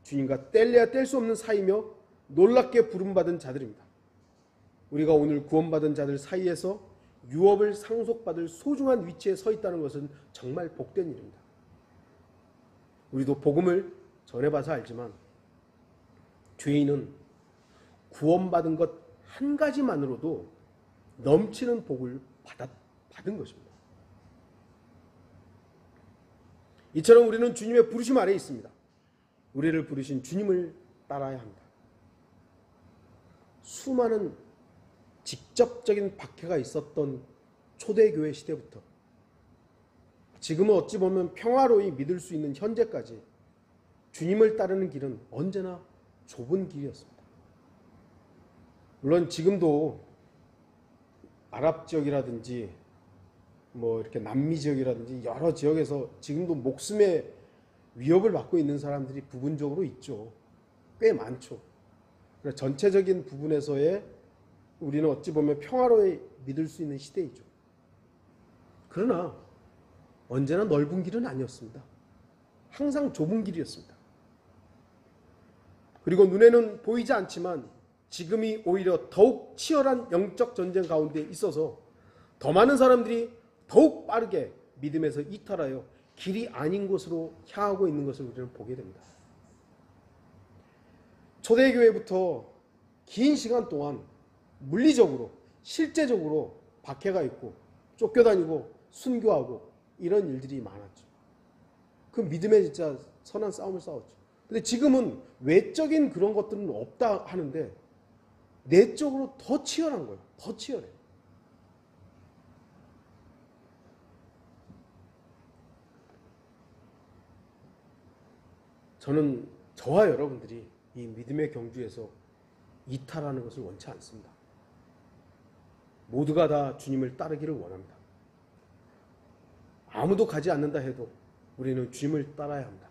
주님과 뗄래야 뗄 수 없는 사이며 놀랍게 부름받은 자들입니다. 우리가 오늘 구원받은 자들 사이에서 유업을 상속받을 소중한 위치에 서 있다는 것은 정말 복된 일입니다. 우리도 복음을 전해봐서 알지만 죄인은 구원받은 것 한 가지만으로도 넘치는 복을 받은 것입니다. 이처럼 우리는 주님의 부르심 아래에 있습니다. 우리를 부르신 주님을 따라야 합니다. 수많은 직접적인 박해가 있었던 초대교회 시대부터 지금은 어찌 보면 평화로이 믿을 수 있는 현재까지 주님을 따르는 길은 언제나 좁은 길이었습니다. 물론 지금도 아랍 지역이라든지 이렇게 남미 지역이라든지 여러 지역에서 지금도 목숨의 위협을 받고 있는 사람들이 부분적으로 있죠. 꽤 많죠. 그래서 전체적인 부분에서의 우리는 어찌 보면 평화로이 믿을 수 있는 시대이죠. 그러나 언제나 넓은 길은 아니었습니다. 항상 좁은 길이었습니다. 그리고 눈에는 보이지 않지만 지금이 오히려 더욱 치열한 영적 전쟁 가운데 있어서 더 많은 사람들이 더욱 빠르게 믿음에서 이탈하여 길이 아닌 곳으로 향하고 있는 것을 우리는 보게 됩니다. 초대교회부터 긴 시간 동안 물리적으로 실제적으로 박해가 있고 쫓겨다니고 순교하고 이런 일들이 많았죠. 그 믿음의 진짜 선한 싸움을 싸웠죠. 근데 지금은 외적인 그런 것들은 없다 하는데 내적으로 더 치열한 거예요. 더 치열해요. 저는 저와 여러분들이 이 믿음의 경주에서 이탈하는 것을 원치 않습니다. 모두가 다 주님을 따르기를 원합니다. 아무도 가지 않는다 해도 우리는 주님을 따라야 합니다.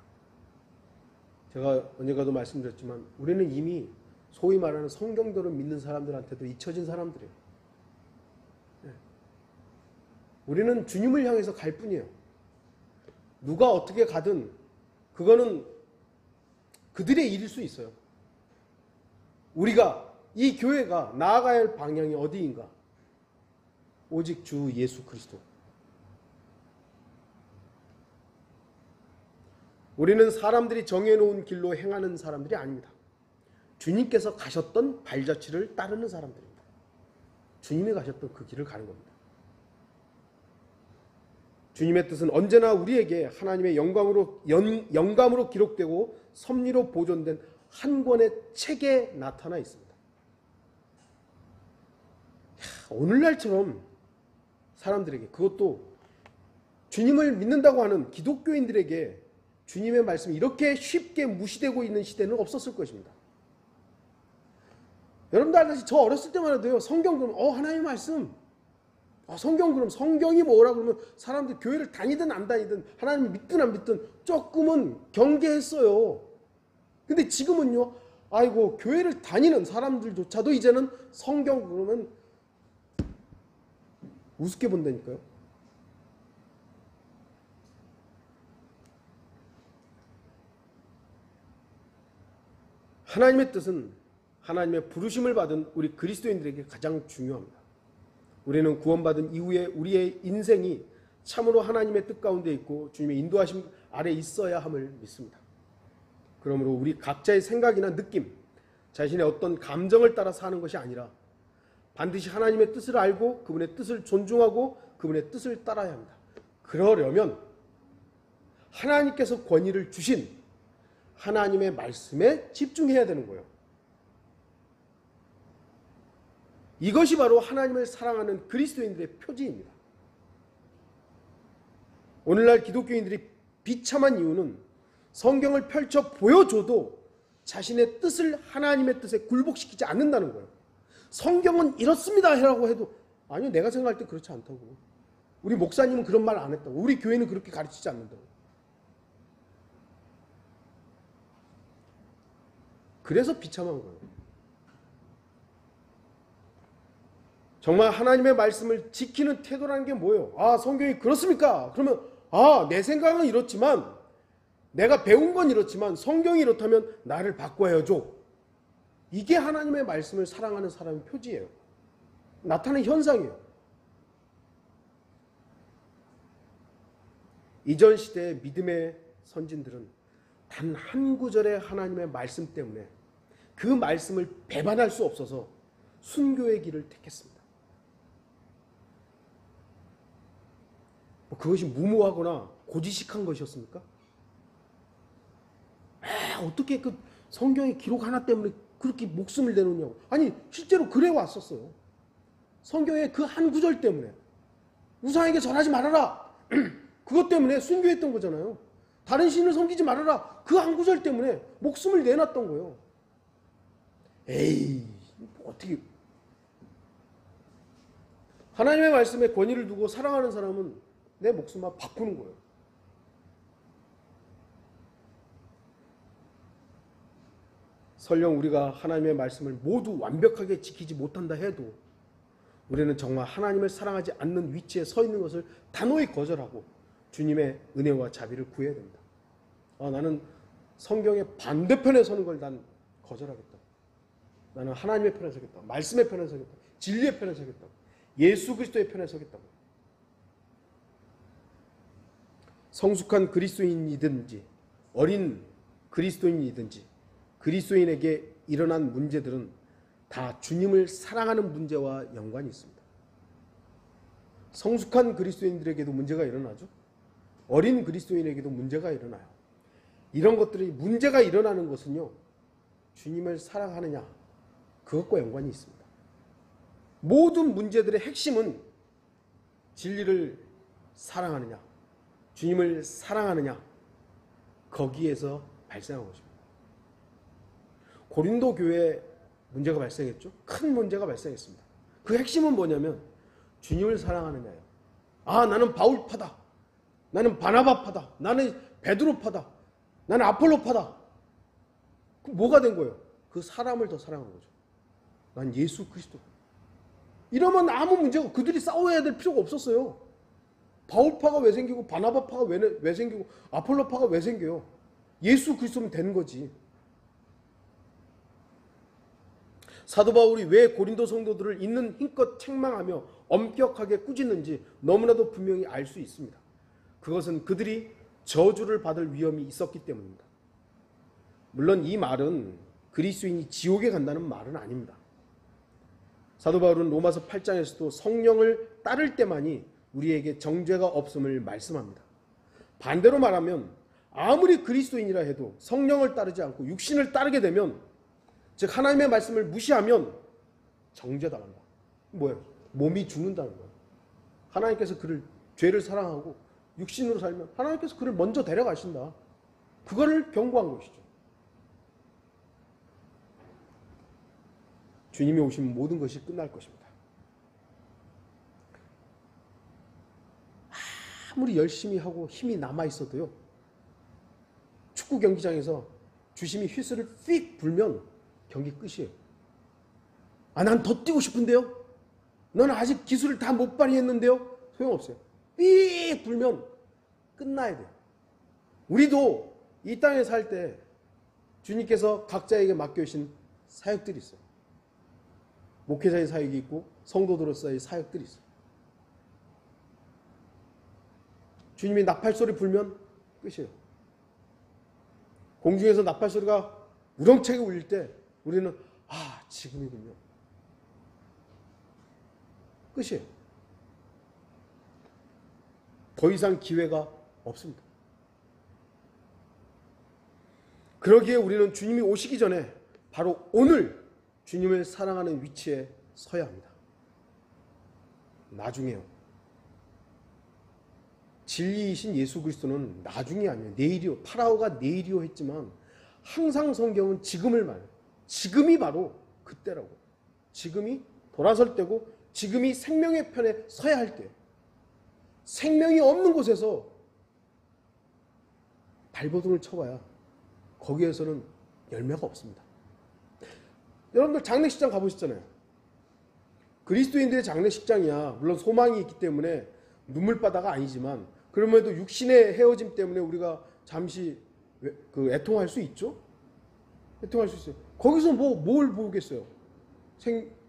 제가 언젠가도 말씀드렸지만 우리는 이미 소위 말하는 성경대로 믿는 사람들한테도 잊혀진 사람들이에요. 우리는 주님을 향해서 갈 뿐이에요. 누가 어떻게 가든 그거는 그들의 일일 수 있어요. 우리가 이 교회가 나아가야 할 방향이 어디인가? 오직 주 예수 그리스도. 우리는 사람들이 정해놓은 길로 행하는 사람들이 아닙니다. 주님께서 가셨던 발자취를 따르는 사람들입니다. 주님이 가셨던 그 길을 가는 겁니다. 주님의 뜻은 언제나 우리에게 하나님의 영감으로 기록되고 섭리로 보존된 한 권의 책에 나타나 있습니다. 오늘날처럼 사람들에게, 그것도 주님을 믿는다고 하는 기독교인들에게 주님의 말씀이 이렇게 쉽게 무시되고 있는 시대는 없었을 것입니다. 여러분들 알다시피 저 어렸을 때만 해도요, 성경 그러면 하나님의 말씀, 성경 그럼 성경이 뭐라 그러면 사람들이 교회를 다니든 안 다니든 하나님을 믿든 안 믿든 조금은 경계했어요. 근데 지금은요, 아이고 교회를 다니는 사람들조차도 이제는 성경 그러면 우습게 본다니까요. 하나님의 뜻은 하나님의 부르심을 받은 우리 그리스도인들에게 가장 중요합니다. 우리는 구원받은 이후에 우리의 인생이 참으로 하나님의 뜻 가운데 있고 주님의 인도하심 아래 있어야 함을 믿습니다. 그러므로 우리 각자의 생각이나 느낌, 자신의 어떤 감정을 따라 사는 것이 아니라 반드시 하나님의 뜻을 알고 그분의 뜻을 존중하고 그분의 뜻을 따라야 합니다. 그러려면 하나님께서 권위를 주신 하나님의 말씀에 집중해야 되는 거예요. 이것이 바로 하나님을 사랑하는 그리스도인들의 표지입니다. 오늘날 기독교인들이 비참한 이유는 성경을 펼쳐 보여줘도 자신의 뜻을 하나님의 뜻에 굴복시키지 않는다는 거예요. 성경은 이렇습니다 라고 해도 아니요, 내가 생각할 때 그렇지 않다고. 우리 목사님은 그런 말 안 했다고. 우리 교회는 그렇게 가르치지 않는다고. 그래서 비참한 거예요. 정말 하나님의 말씀을 지키는 태도라는 게 뭐예요? 성경이 그렇습니까? 그러면 내 생각은 이렇지만 내가 배운 건 이렇지만 성경이 이렇다면 나를 바꿔야죠. 이게 하나님의 말씀을 사랑하는 사람의 표지예요. 나타나는 현상이에요. 이전 시대의 믿음의 선진들은 단 한 구절의 하나님의 말씀 때문에 그 말씀을 배반할 수 없어서 순교의 길을 택했습니다. 그것이 무모하거나 고지식한 것이었습니까? 어떻게 그 성경의 기록 하나 때문에 그렇게 목숨을 내놓냐고. 아니 실제로 그래 왔었어요. 성경의 그 한 구절 때문에 우상에게 절하지 말아라. 그것 때문에 순교했던 거잖아요. 다른 신을 섬기지 말아라. 그 한 구절 때문에 목숨을 내놨던 거예요. 에이, 어떻게. 하나님의 말씀에 권위를 두고 사랑하는 사람은 내 목숨만 바꾸는 거예요. 설령 우리가 하나님의 말씀을 모두 완벽하게 지키지 못한다 해도 우리는 정말 하나님을 사랑하지 않는 위치에 서 있는 것을 단호히 거절하고 주님의 은혜와 자비를 구해야 됩니다. 나는 성경의 반대편에 서는 걸 난 거절하겠다. 나는 하나님의 편에 서겠다. 말씀의 편에 서겠다. 진리의 편에 서겠다. 예수 그리스도의 편에 서겠다고. 성숙한 그리스도인이든지 어린 그리스도인이든지 그리스도인에게 일어난 문제들은 다 주님을 사랑하는 문제와 연관이 있습니다. 성숙한 그리스도인들에게도 문제가 일어나죠. 어린 그리스도인에게도 문제가 일어나요. 이런 것들이 문제가 일어나는 것은요, 주님을 사랑하느냐, 그것과 연관이 있습니다. 모든 문제들의 핵심은 진리를 사랑하느냐, 주님을 사랑하느냐, 거기에서 발생한 것입니다. 고린도 교회에 문제가 발생했죠. 큰 문제가 발생했습니다. 그 핵심은 뭐냐면 주님을 사랑하느냐예요. 나는 바울파다. 나는 바나바파다. 나는 베드로파다. 나는 아폴로파다. 그럼 뭐가 된 거예요? 그 사람을 더 사랑한 거죠. 난 예수 그리스도. 이러면 아무 문제가, 그들이 싸워야 될 필요가 없었어요. 바울파가 왜 생기고 바나바파가 왜 생기고 아폴로파가 왜 생겨요? 예수 그리스도면 되는 거지. 사도 바울이 왜 고린도 성도들을 있는 힘껏 책망하며 엄격하게 꾸짖는지 너무나도 분명히 알 수 있습니다. 그것은 그들이 저주를 받을 위험이 있었기 때문입니다. 물론 이 말은 그리스도인이 지옥에 간다는 말은 아닙니다. 사도 바울은 로마서 8장에서도 성령을 따를 때만이 우리에게 정죄가 없음을 말씀합니다. 반대로 말하면 아무리 그리스도인이라 해도 성령을 따르지 않고 육신을 따르게 되면, 즉 하나님의 말씀을 무시하면 정죄당한다. 뭐예요? 몸이 죽는다는 거예요. 하나님께서 그를, 죄를 사랑하고 육신으로 살면 하나님께서 그를 먼저 데려가신다. 그거를 경고한 것이죠. 주님이 오시면 모든 것이 끝날 것입니다. 아무리 열심히 하고 힘이 남아있어도요, 축구 경기장에서 주심이 휘슬을 휙 불면 경기 끝이에요. 난 더 뛰고 싶은데요? 너는 아직 기술을 다 못 발휘했는데요? 소용없어요. 삑 불면 끝나야 돼요. 우리도 이 땅에 살 때 주님께서 각자에게 맡겨주신 사역들이 있어요. 목회자의 사역이 있고 성도들로서의 사역들이 있어요. 주님이 나팔소리 불면 끝이에요. 공중에서 나팔소리가 우렁차게 울릴 때 우리는 지금이군요. 끝이에요. 더 이상 기회가 없습니다. 그러기에 우리는 주님이 오시기 전에 바로 오늘 주님을 사랑하는 위치에 서야 합니다. 나중에요. 진리이신 예수 그리스도는 나중이 아니에요. 내일이요. 파라오가 내일이요 했지만 항상 성경은 지금을 말해요. 지금이 바로 그때라고. 지금이 돌아설 때고 지금이 생명의 편에 서야 할 때. 생명이 없는 곳에서 발버둥을 쳐봐야 거기에서는 열매가 없습니다. 여러분들 장례식장 가보셨잖아요. 그리스도인들의 장례식장이야. 물론 소망이 있기 때문에 눈물바다가 아니지만 그럼에도 육신의 헤어짐 때문에 우리가 잠시 애통할 수 있죠? 애통할 수 있어요. 거기서 뭘 보겠어요?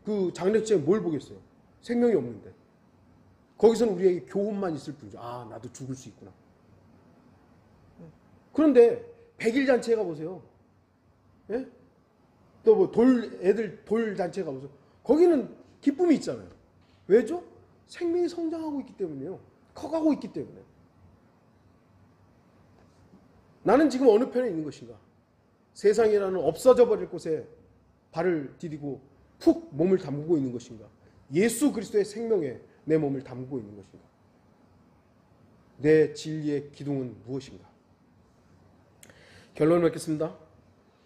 그 장례식장에 뭘 보겠어요? 생명이 없는데. 거기서는 우리에게 교훈만 있을 뿐이죠. 나도 죽을 수 있구나. 그런데 100일 잔치에 가보세요. 예? 또 애들 돌 잔치에 가보세요. 거기는 기쁨이 있잖아요. 왜죠? 생명이 성장하고 있기 때문이에요. 커가고 있기 때문에. 나는 지금 어느 편에 있는 것인가? 세상이라는 없어져 버릴 곳에 발을 디디고 푹 몸을 담그고 있는 것인가? 예수 그리스도의 생명에 내 몸을 담그고 있는 것인가? 내 진리의 기둥은 무엇인가? 결론을 맺겠습니다.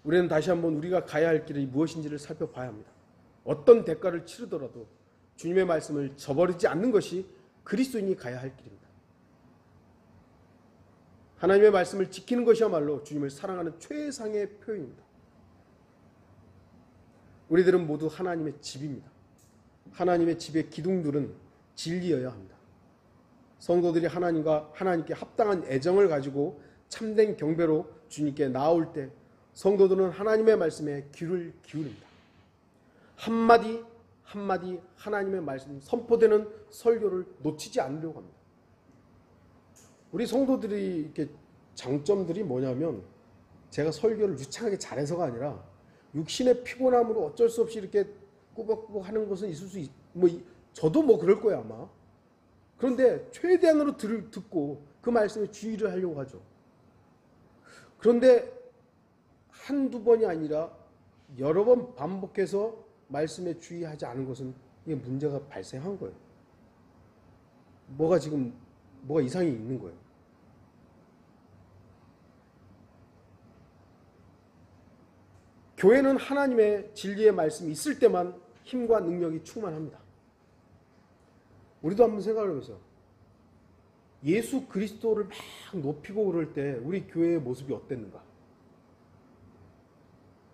우리는 다시 한번 우리가 가야 할 길이 무엇인지를 살펴봐야 합니다. 어떤 대가를 치르더라도 주님의 말씀을 저버리지 않는 것이 그리스도인이 가야 할 길입니다. 하나님의 말씀을 지키는 것이야말로 주님을 사랑하는 최상의 표현입니다. 우리들은 모두 하나님의 집입니다. 하나님의 집의 기둥들은 진리여야 합니다. 성도들이 하나님께 합당한 애정을 가지고 참된 경배로 주님께 나올 때 성도들은 하나님의 말씀에 귀를 기울입니다. 한마디 한마디 하나님의 말씀 선포되는 설교를 놓치지 않으려고 합니다. 우리 성도들이 이렇게 장점들이 뭐냐면 제가 설교를 유창하게 잘해서가 아니라 육신의 피곤함으로 어쩔 수 없이 이렇게 꾸벅꾸벅 하는 것은 있을 수 저도 뭐 그럴 거예요 아마. 그런데 최대한으로 듣고 그 말씀에 주의를 하려고 하죠. 그런데 한두 번이 아니라 여러 번 반복해서 말씀에 주의하지 않은 것은 이게 문제가 발생한 거예요. 뭐가 이상이 있는 거예요. 교회는 하나님의 진리의 말씀이 있을 때만 힘과 능력이 충만합니다. 우리도 한번 생각을 해보세요. 예수 그리스도를 막 높이고 그럴 때 우리 교회의 모습이 어땠는가?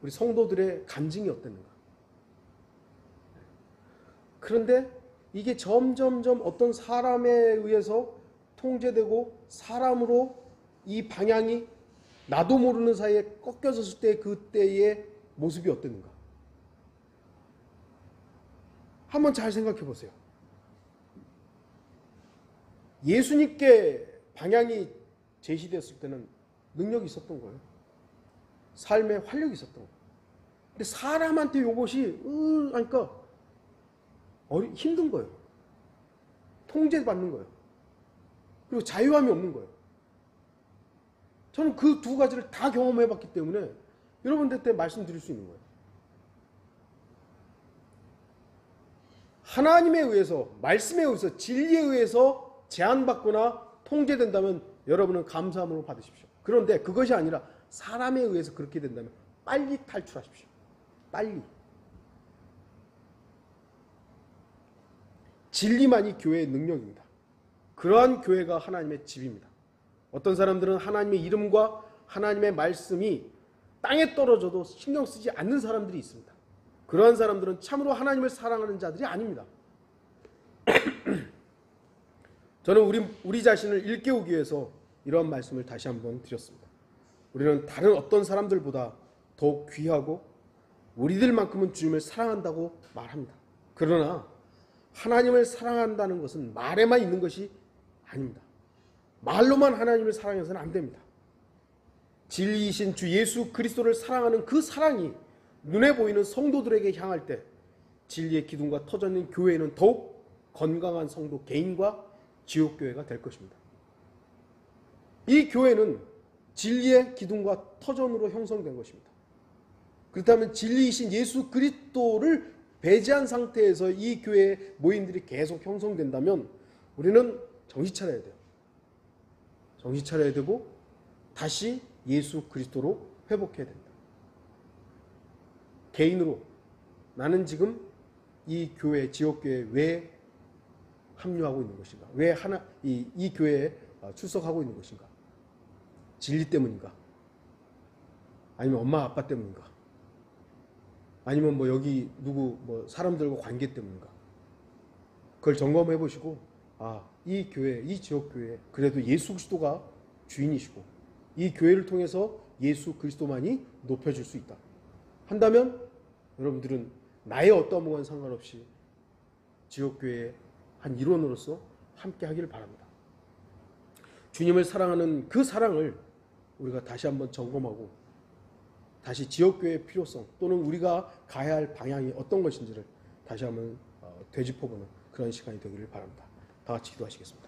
우리 성도들의 간증이 어땠는가? 그런데 이게 점점점 어떤 사람에 의해서 통제되고 사람으로 이 방향이 나도 모르는 사이에 꺾여졌을 때 그때의 모습이 어땠는가? 한번 잘 생각해 보세요. 예수님께 방향이 제시됐을 때는 능력이 있었던 거예요. 삶에 활력이 있었던 거예요. 근데 사람한테 이것이 하니까 힘든 거예요. 통제받는 거예요. 그리고 자유함이 없는 거예요. 저는 그 두 가지를 다 경험해 봤기 때문에 여러분들한테 말씀드릴 수 있는 거예요. 하나님에 의해서, 말씀에 의해서, 진리에 의해서 제한받거나 통제된다면 여러분은 감사함으로 받으십시오. 그런데 그것이 아니라 사람에 의해서 그렇게 된다면 빨리 탈출하십시오. 빨리. 진리만이 교회의 능력입니다. 그러한 교회가 하나님의 집입니다. 어떤 사람들은 하나님의 이름과 하나님의 말씀이 땅에 떨어져도 신경 쓰지 않는 사람들이 있습니다. 그러한 사람들은 참으로 하나님을 사랑하는 자들이 아닙니다. 저는 우리 자신을 일깨우기 위해서 이러한 말씀을 다시 한번 드렸습니다. 우리는 다른 어떤 사람들보다 더욱 귀하고 우리들만큼은 주님을 사랑한다고 말합니다. 그러나 하나님을 사랑한다는 것은 말에만 있는 것이 아닙니다. 말로만 하나님을 사랑해서는 안 됩니다. 진리이신 주 예수 그리스도를 사랑하는 그 사랑이 눈에 보이는 성도들에게 향할 때 진리의 기둥과 터져 있는 교회는 더욱 건강한 성도 개인과 지옥교회가 될 것입니다. 이 교회는 진리의 기둥과 터전으로 형성된 것입니다. 그렇다면 진리이신 예수 그리스도를 배제한 상태에서 이 교회의 모임들이 계속 형성된다면 우리는 정신 차려야 돼요. 정신 차려야 되고 다시 예수 그리스도로 회복해야 된다. 개인으로 나는 지금 이 교회, 지역교회에 왜 합류하고 있는 것인가? 왜 이 교회에 출석하고 있는 것인가? 진리 때문인가? 아니면 엄마 아빠 때문인가? 아니면 여기 사람들과 관계 때문인가? 그걸 점검해 보시고 이 교회, 이 지역교회 그래도 예수 그리스도가 주인이시고 이 교회를 통해서 예수 그리스도만이 높여질 수 있다 한다면 여러분들은 나의 어떠한 것과 상관없이 지역교회의 한 일원으로서 함께 하기를 바랍니다. 주님을 사랑하는 그 사랑을 우리가 다시 한번 점검하고 다시 지역교회의 필요성 또는 우리가 가야 할 방향이 어떤 것인지를 다시 한번 되짚어보는 그런 시간이 되기를 바랍니다. 다 같이 기도하시겠습니다.